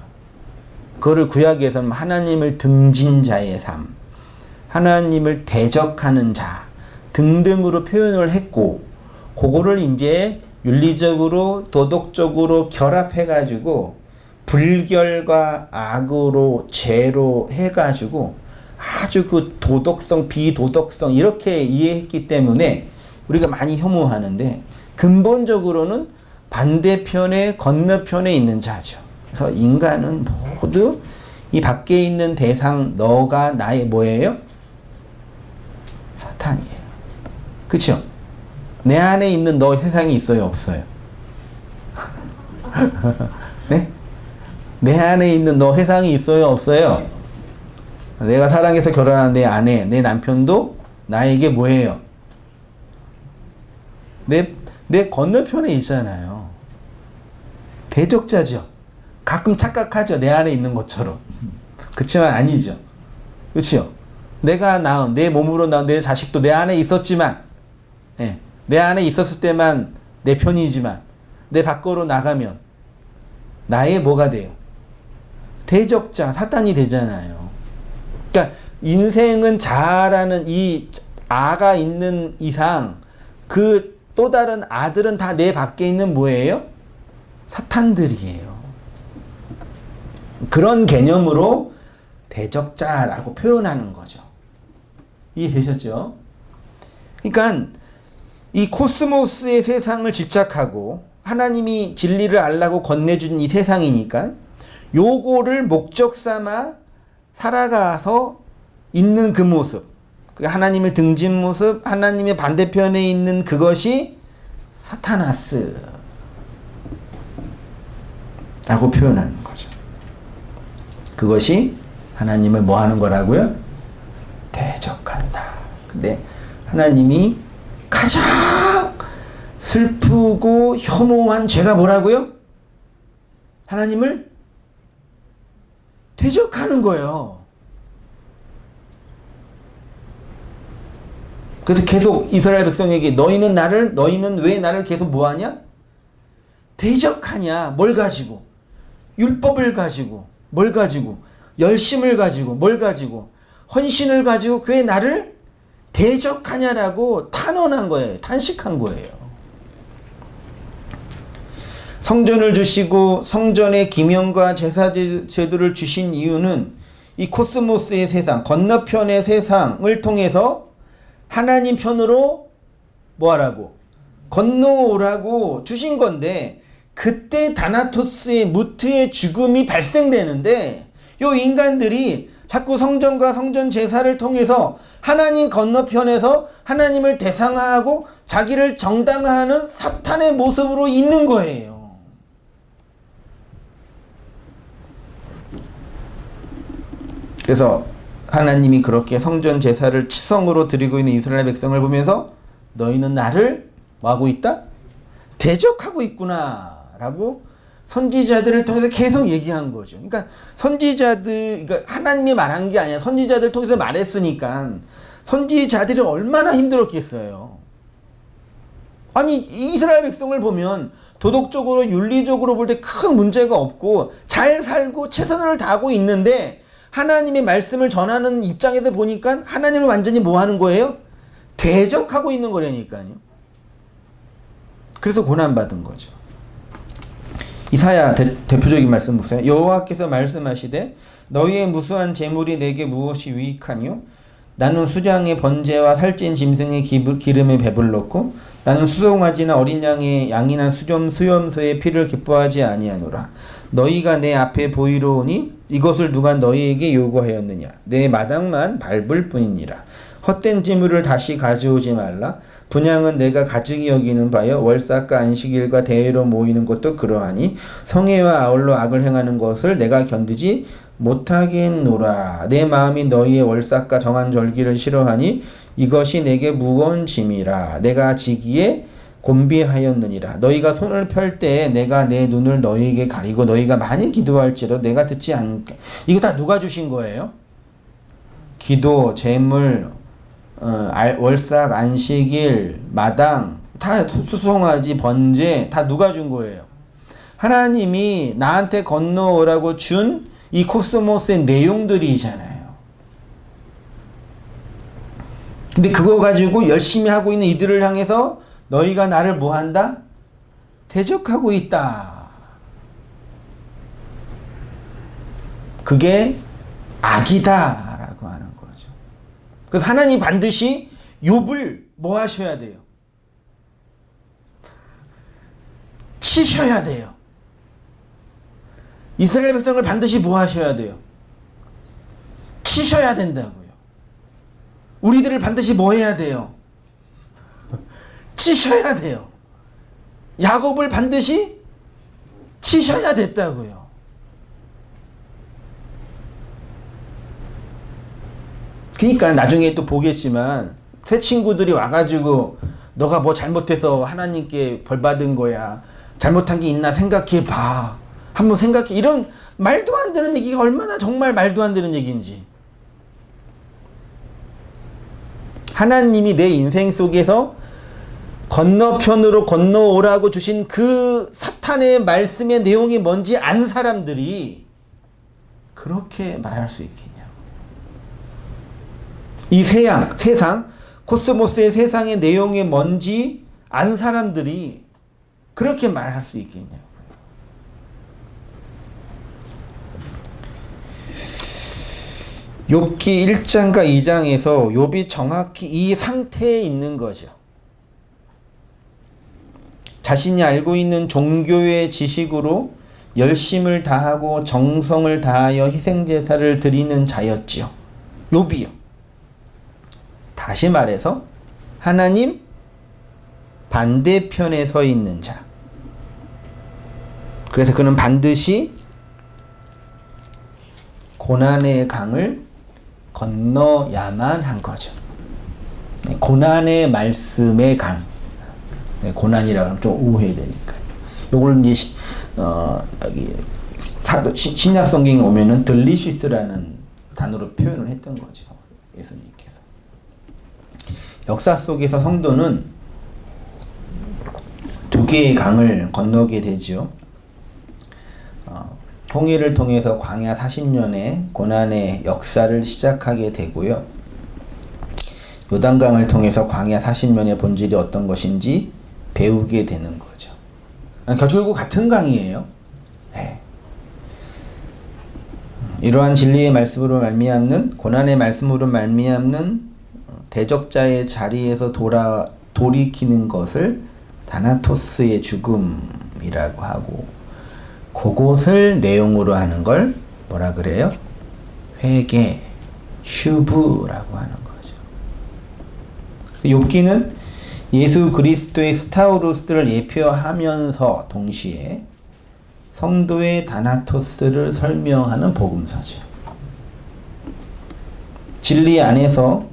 그거를 구약에서는 하나님을 등진 자의 삶, 하나님을 대적하는 자 등등으로 표현을 했고, 그거를 이제 윤리적으로 도덕적으로 결합해가지고 불결과 악으로 죄로 해가지고 아주 그 도덕성, 비도덕성 이렇게 이해했기 때문에 우리가 많이 혐오하는데 근본적으로는 반대편에 건너편에 있는 자죠. 그래서 인간은 모두 이 밖에 있는 대상 너가 나의 뭐예요? 사탄이에요. 그쵸? 내 안에 있는 너 세상이 있어요? 없어요? 네? 내 안에 있는 너 세상이 있어요? 없어요? 내가 사랑해서 결혼한 내 아내, 내 남편도 나에게 뭐예요? 내 건너편에 있잖아요. 대적자죠. 가끔 착각하죠. 내 안에 있는 것처럼. 그렇지만 아니죠. 그렇죠? 내가 낳은 내 몸으로 낳은 내 자식도 내 안에 있었지만, 예, 내 안에 있었을 때만 내 편이지만 내 밖으로 나가면 나의 뭐가 돼요? 대적자, 사탄이 되잖아요. 그러니까 인생은 자아라는 이 아가 있는 이상 그 또 다른 아들은 다 내 밖에 있는 뭐예요? 사탄들이에요. 그런 개념으로 대적자라고 표현하는 거죠. 이해되셨죠? 그러니까 이 코스모스의 세상을 집착하고 하나님이 진리를 알라고 건네준 이 세상이니까 요거를 목적 삼아 살아가서 있는 그 모습, 그 하나님을 등진 모습, 하나님의 반대편에 있는 그것이 사타나스 라고 표현하는 거죠. 그것이 하나님을 뭐 하는 거라고요? 대적한다. 근데 하나님이 가장 슬프고 혐오한 죄가 뭐라고요? 하나님을 대적하는 거예요. 그래서 계속 이스라엘 백성에게 너희는 왜 나를 계속 뭐하냐? 대적하냐? 뭘 가지고? 율법을 가지고, 뭘 가지고? 열심을 가지고, 뭘 가지고? 헌신을 가지고 왜 나를 대적하냐라고 탄원한 거예요. 탄식한 거예요. 성전을 주시고 성전의 기명과 제사 제도를 주신 이유는 이 코스모스의 세상, 건너편의 세상을 통해서 하나님 편으로 뭐하라고? 건너오라고 주신 건데 그때 다나토스의 무트의 죽음이 발생되는데 요 인간들이 자꾸 성전과 성전 제사를 통해서 하나님 건너편에서 하나님을 대상화하고 자기를 정당화하는 사탄의 모습으로 있는 거예요. 그래서 하나님이 그렇게 성전 제사를 치성으로 드리고 있는 이스라엘 백성을 보면서 너희는 나를 뭐하고 있다? 대적하고 있구나 라고 선지자들을 통해서 계속 얘기한 거죠. 그러니까 그러니까 하나님이 말한 게 아니라 선지자들을 통해서 말했으니까 선지자들이 얼마나 힘들었겠어요. 아니 이스라엘 백성을 보면 도덕적으로 윤리적으로 볼 때 큰 문제가 없고 잘 살고 최선을 다하고 있는데 하나님의 말씀을 전하는 입장에서 보니까 하나님을 완전히 뭐 하는 거예요? 대적하고 있는 거라니까요. 그래서 고난받은 거죠. 이사야 대표적인 말씀 보세요. 여호와께서 말씀하시되 너희의 무수한 재물이 내게 무엇이 유익하뇨? 나는 수장의 번제와 살찐 짐승의 기름에 배불렀고 나는 수송아지나 어린 양이나 수염소의 피를 기뻐하지 아니하노라. 너희가 내 앞에 보이러 오니 이것을 누가 너희에게 요구하였느냐? 내 마당만 밟을 뿐이니라. 헛된 재물을 다시 가져오지 말라. 분향은 내가 가증히 여기는 바여 월삭과 안식일과 대회로 모이는 것도 그러하니 성회와 아울러 악을 행하는 것을 내가 견디지 못하겠노라. 내 마음이 너희의 월삭과 정한 절기를 싫어하니 이것이 내게 무거운 짐이라. 내가 지기에 곤비하였느니라. 너희가 손을 펼 때에 내가 내 눈을 너희에게 가리고 너희가 많이 기도할지라도 내가 듣지 않게. 이거 다 누가 주신 거예요? 기도, 재물, 월삭, 안식일, 마당, 다 수송아지, 번제 다 누가 준 거예요? 하나님이 나한테 건너오라고 준 이 코스모스의 내용들이잖아요. 근데 그거 가지고 열심히 하고 있는 이들을 향해서 너희가 나를 뭐 한다? 대적하고 있다. 그게 악이다 라고 하는 거죠. 그래서 하나님 반드시 욥을 뭐 하셔야 돼요? 치셔야 돼요. 이스라엘 백성을 반드시 뭐 하셔야 돼요? 치셔야 된다고요. 우리들을 반드시 뭐 해야 돼요? 치셔야 돼요. 야곱을 반드시 치셔야 됐다고요. 그러니까 나중에 또 보겠지만 새 친구들이 와가지고 너가 뭐 잘못해서 하나님께 벌 받은 거야. 잘못한 게 있나 생각해 봐. 한번 생각해. 이런 말도 안 되는 얘기가 얼마나 정말 말도 안 되는 얘기인지. 하나님이 내 인생 속에서 건너편으로 건너오라고 주신 그 사탄의 말씀의 내용이 뭔지 안 사람들이 그렇게 말할 수 있겠냐고. 이 세상, 코스모스의 세상의 내용이 뭔지 안 사람들이 그렇게 말할 수 있겠냐고. 욥기 1장과 2장에서 욥이 정확히 이 상태에 있는 거죠. 자신이 알고 있는 종교의 지식으로 열심을 다하고 정성을 다하여 희생제사를 드리는 자였지요. 욥이요. 다시 말해서 하나님 반대편에 서 있는 자. 그래서 그는 반드시 고난의 강을 건너야만 한 거죠. 고난의 말씀의 강. 고난이라고 하면 좀 오해되니까요. 요걸 이제 여기 신약 성경에 오면은 들리시스라는 단어로 표현을 했던 거죠. 예수님께서. 역사 속에서 성도는 두 개의 강을 건너게 되죠. 홍해를 통해서 광야 40년의 고난의 역사를 시작하게 되고요. 요단강을 통해서 광야 40년의 본질이 어떤 것인지 배우게 되는 거죠. 결국 같은 강이에요. 네. 이러한 진리의 말씀으로 말미암는 고난의 말씀으로 말미암는 대적자의 자리에서 돌이키는 것을 다나토스의 죽음이라고 하고, 그것을 내용으로 하는 걸 뭐라 그래요? 회개, 슈브라고 하는 거죠. 욥기는 예수 그리스도의 스타우루스를 예표하면서 동시에 성도의 다나토스를 설명하는 복음서죠. 진리 안에서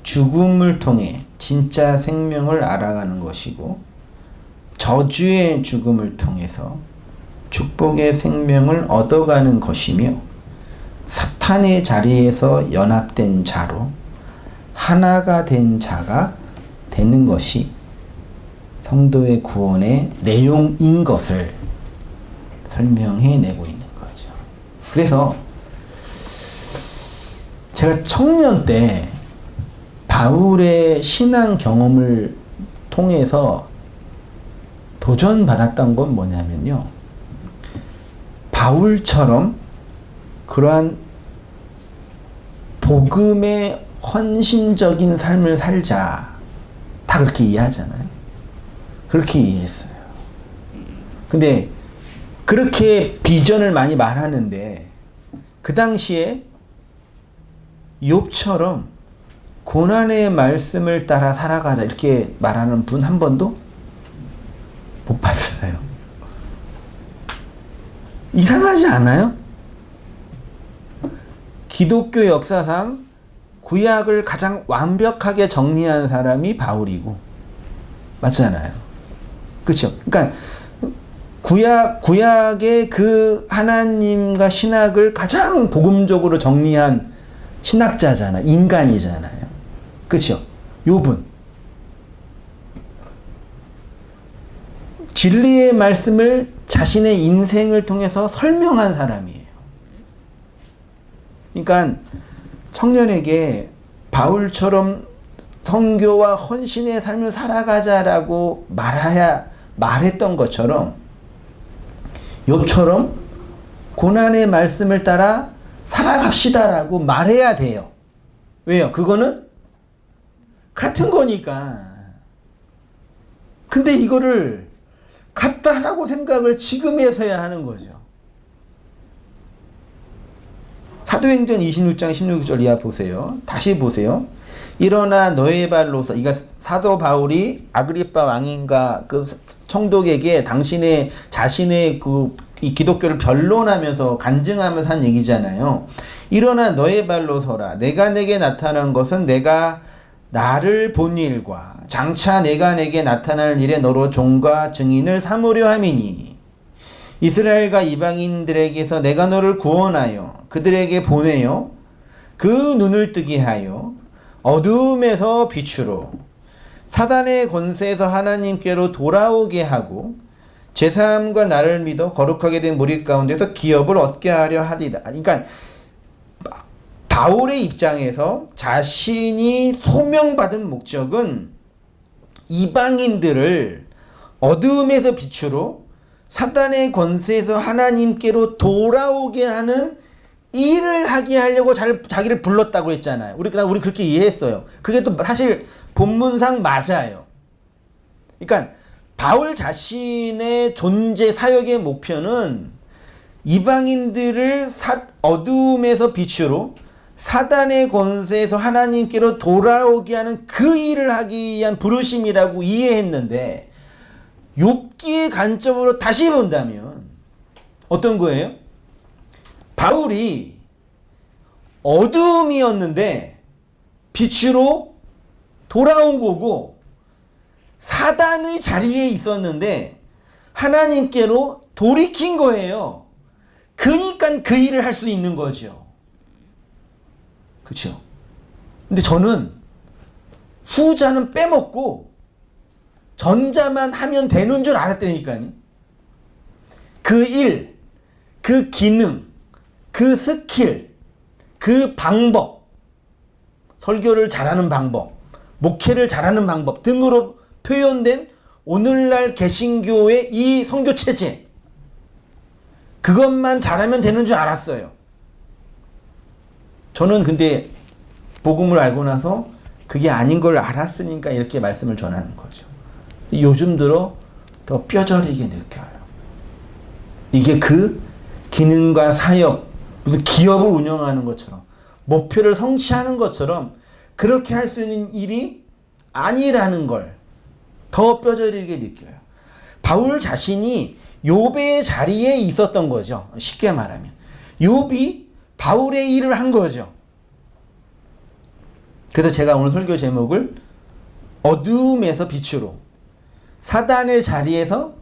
죽음을 통해 진짜 생명을 알아가는 것이고, 저주의 죽음을 통해서 축복의 생명을 얻어가는 것이며, 사탄의 자리에서 연합된 자로 하나가 된 자가 되는 것이 성도의 구원의 내용인 것을 설명해내고 있는 거죠. 그래서 제가 청년 때 바울의 신앙 경험을 통해서 도전받았던 건 뭐냐면요, 바울처럼 그러한 복음의 헌신적인 삶을 살자, 다 그렇게 이해하잖아요. 그렇게 이해했어요. 근데 그렇게 비전을 많이 말하는데 그 당시에 욥처럼 고난의 말씀을 따라 살아가자 이렇게 말하는 분 한 번도 못 봤어요. 이상하지 않아요? 기독교 역사상 구약을 가장 완벽하게 정리한 사람이 바울이고, 맞잖아요. 그렇죠? 그러니까 구약의 그 하나님과 신학을 가장 복음적으로 정리한 신학자잖아, 인간이잖아요. 그렇죠? 욥은 진리의 말씀을 자신의 인생을 통해서 설명한 사람이에요. 그러니까 청년에게 바울처럼 선교와 헌신의 삶을 살아가자라고 말했던 것처럼 욥처럼 고난의 말씀을 따라 살아갑시다라고 말해야 돼요. 왜요? 그거는 같은 거니까. 근데 이거를 같다라고 생각을 지금에서야 하는 거죠. 사도행전 26장 16절 이하 보세요. 다시 보세요. 일어나 너의 발로서, 이거 사도 바울이 아그리빠 왕인가 그 총독에게 당신의 자신의 이 기독교를 변론하면서 간증하면서 한 얘기잖아요. 일어나 너의 발로 서라. 내가 내게 나타난 것은 내가 나를 본 일과 장차 내가 내게 나타날 일에 너로 종과 증인을 삼으려 함이니 이스라엘과 이방인들에게서 내가 너를 구원하여 그들에게 보내어 그 눈을 뜨게 하여 어두움에서 빛으로 사단의 권세에서 하나님께로 돌아오게 하고 제사함과 나를 믿어 거룩하게 된 무리 가운데서 기업을 얻게 하려 하리다. 그러니까 바울의 입장에서 자신이 소명받은 목적은 이방인들을 어두움에서 빛으로 사단의 권세에서 하나님께로 돌아오게 하는 일을 하게 하려고 자기를 불렀다고 했잖아요. 우리 그렇게 이해했어요. 그게 또 사실 본문상 맞아요. 그러니까 바울 자신의 존재 사역의 목표는 이방인들을 어두움에서 빛으로 사단의 권세에서 하나님께로 돌아오게 하는 그 일을 하기 위한 부르심이라고 이해했는데 욥기의 관점으로 다시 본다면 어떤 거예요? 바울이 어두움이었는데 빛으로 돌아온 거고 사단의 자리에 있었는데 하나님께로 돌이킨 거예요. 그러니까 그 일을 할 수 있는 거죠. 그렇죠? 근데 저는 후자는 빼먹고 전자만 하면 되는 줄 알았다니까요. 그 일, 그 기능, 그 스킬, 그 방법, 설교를 잘하는 방법, 목회를 잘하는 방법 등으로 표현된 오늘날 개신교의 이 선교 체제, 그것만 잘하면 되는 줄 알았어요. 저는 근데 복음을 알고 나서 그게 아닌 걸 알았으니까 이렇게 말씀을 전하는 거죠. 요즘 들어 더 뼈저리게 느껴요. 이게 그 기능과 사역, 무슨 기업을 운영하는 것처럼 목표를 성취하는 것처럼 그렇게 할 수 있는 일이 아니라는 걸 더 뼈저리게 느껴요. 바울 자신이 욥의 자리에 있었던 거죠. 쉽게 말하면 욥이 바울의 일을 한 거죠. 그래서 제가 오늘 설교 제목을 어두움에서 빛으로 사단의 자리에서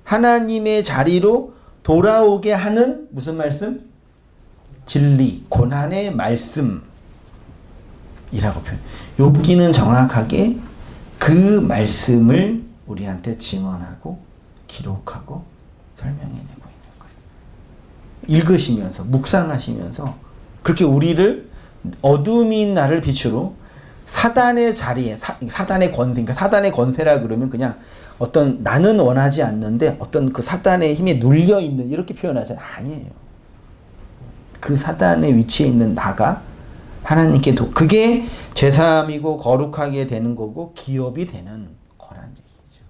하나님의 자리로 돌아오게 하는 무슨 말씀? 진리, 고난의 말씀이라고 표현. 욥기는 정확하게 그 말씀을 우리한테 증언하고 기록하고 설명해내고 있는 거예요. 읽으시면서 묵상하시면서 그렇게 우리를 어둠인 나를 빛으로 사단의 자리에 사단의 권세, 그러니까 사단의 권세라 그러면 그냥 어떤 나는 원하지 않는데 어떤 그 사단의 힘에 눌려 있는 이렇게 표현하잖아요. 아니에요. 그 사단의 위치에 있는 나가 하나님께 그게 제사함이고 거룩하게 되는 거고 기업이 되는 거란 얘기죠.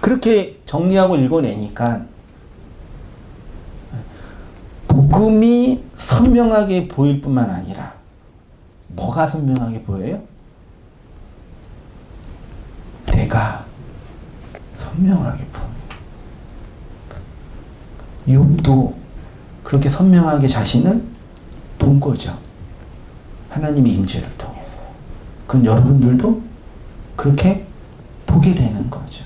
그렇게 정리하고 읽어내니까 복음이 선명하게 보일 뿐만 아니라 뭐가 선명하게 보여요? 내가 선명하게 보여. 욥도 그렇게 선명하게 자신을 본 거죠. 하나님의 임재를 통해서. 그건 여러분들도 그렇게 보게 되는 거죠.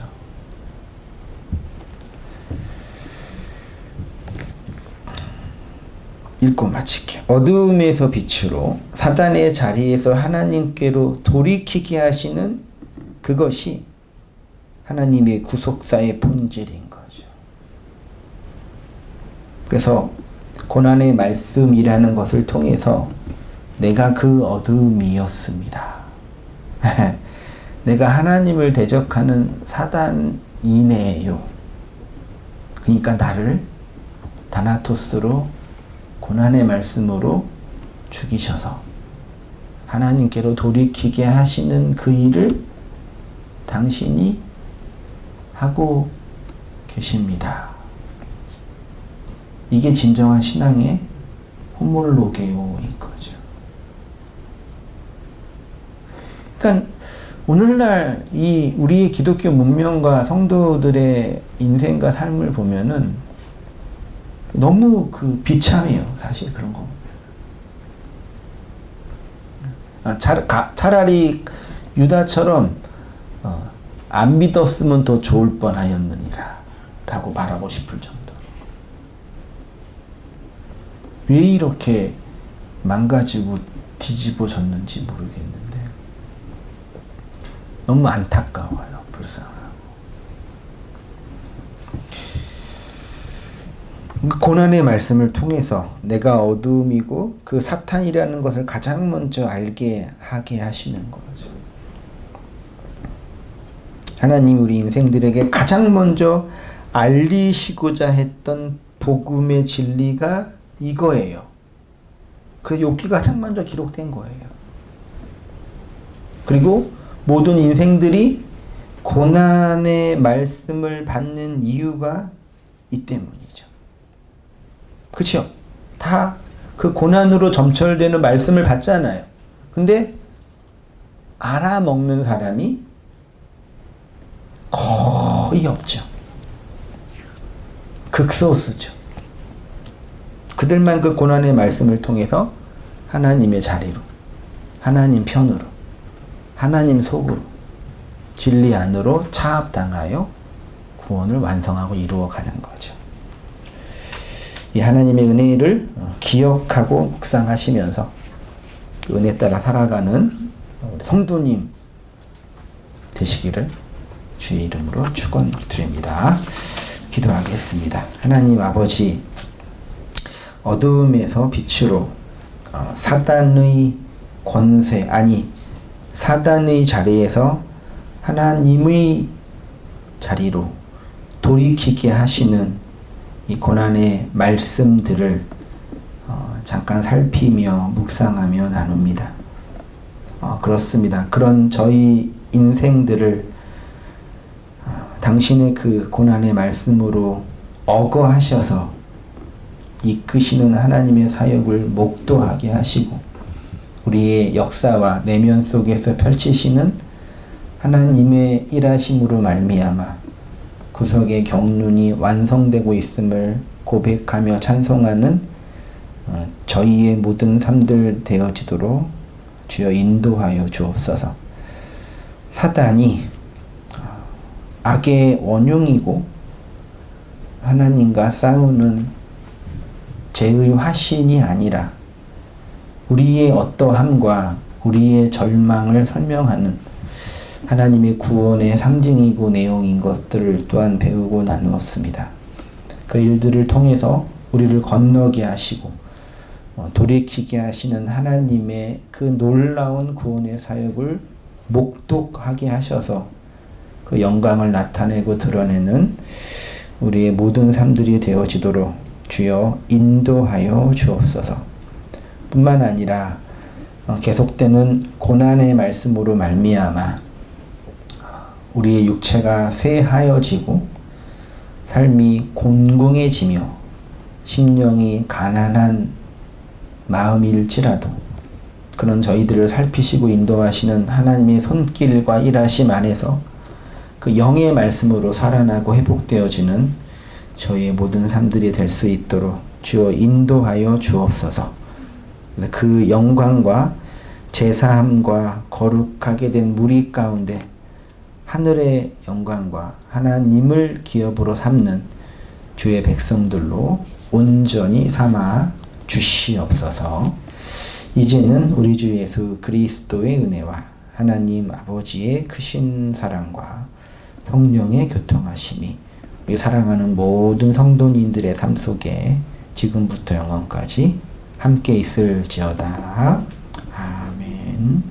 읽고 마칠게요. 어두움에서 빛으로 사단의 자리에서 하나님께로 돌이키게 하시는 그것이 하나님의 구속사의 본질인 거죠. 그래서 고난의 말씀이라는 것을 통해서 내가 그 어두움이었습니다. 내가 하나님을 대적하는 사단이네요. 그러니까 나를 다나토스로 고난의 말씀으로 죽이셔서 하나님께로 돌이키게 하시는 그 일을 당신이 하고 계십니다. 이게 진정한 신앙의 호몰로게오인 거죠. 그러니까 오늘날 이 우리의 기독교 문명과 성도들의 인생과 삶을 보면은 너무 그 비참해요. 사실 그런 거. 차라리 유다처럼 안 믿었으면 더 좋을 뻔하였느니라 라고 말하고 싶을 정도. 왜 이렇게 망가지고 뒤집어졌는지 모르겠는데 너무 안타까워요. 불쌍하고. 고난의 말씀을 통해서 내가 어둠이고 그 사탄이라는 것을 가장 먼저 알게 하게 하시는 거죠. 하나님이 우리 인생들에게 가장 먼저 알리시고자 했던 복음의 진리가 이거예요. 그 욥기가 가장 먼저 기록된 거예요. 그리고 모든 인생들이 고난의 말씀을 받는 이유가 이 때문이죠. 그렇죠? 다 그 고난으로 점철되는 말씀을 받잖아요. 근데 알아먹는 사람이 거의 없죠. 극소수죠. 그들만 그 고난의 말씀을 통해서 하나님의 자리로, 하나님 편으로, 하나님 속으로, 진리 안으로 차압당하여 구원을 완성하고 이루어가는 거죠. 이 하나님의 은혜를 기억하고 묵상하시면서 그 은혜 따라 살아가는 우리 성도님 되시기를 주의 이름으로 축원드립니다. 기도하겠습니다. 하나님 아버지, 어둠에서 빛으로 사단의 권세, 아니 사단의 자리에서 하나님의 자리로 돌이키게 하시는 이 고난의 말씀들을 잠깐 살피며 묵상하며 나눕니다. 그렇습니다. 그런 저희 인생들을 당신의 그 고난의 말씀으로 어거하셔서 이끄시는 하나님의 사역을 목도하게 하시고 우리의 역사와 내면 속에서 펼치시는 하나님의 일하심으로 말미암아 구속의 경륜이 완성되고 있음을 고백하며 찬송하는 저희의 모든 삶들 되어지도록 주여 인도하여 주옵소서. 사단이 악의 원흉이고 하나님과 싸우는 죄의 화신이 아니라 우리의 어떠함과 우리의 절망을 설명하는 하나님의 구원의 상징이고 내용인 것들을 또한 배우고 나누었습니다. 그 일들을 통해서 우리를 건너게 하시고 돌이키게 하시는 하나님의 그 놀라운 구원의 사역을 목독하게 하셔서 그 영광을 나타내고 드러내는 우리의 모든 삶들이 되어지도록 주여 인도하여 주옵소서. 뿐만 아니라 계속되는 고난의 말씀으로 말미암아 우리의 육체가 쇠하여지고 삶이 곤궁해지며 심령이 가난한 마음일지라도 그런 저희들을 살피시고 인도하시는 하나님의 손길과 일하심 안에서 그 영의 말씀으로 살아나고 회복되어지는 저희의 모든 삶들이 될 수 있도록 주여 인도하여 주옵소서. 그 영광과 제사함과 거룩하게 된 무리 가운데 하늘의 영광과 하나님을 기업으로 삼는 주의 백성들로 온전히 삼아 주시옵소서. 이제는 우리 주 예수 그리스도의 은혜와 하나님 아버지의 크신 사랑과 성령의 교통하심이 우리 사랑하는 모든 성도님들의 삶 속에 지금부터 영원까지 함께 있을지어다. 아멘.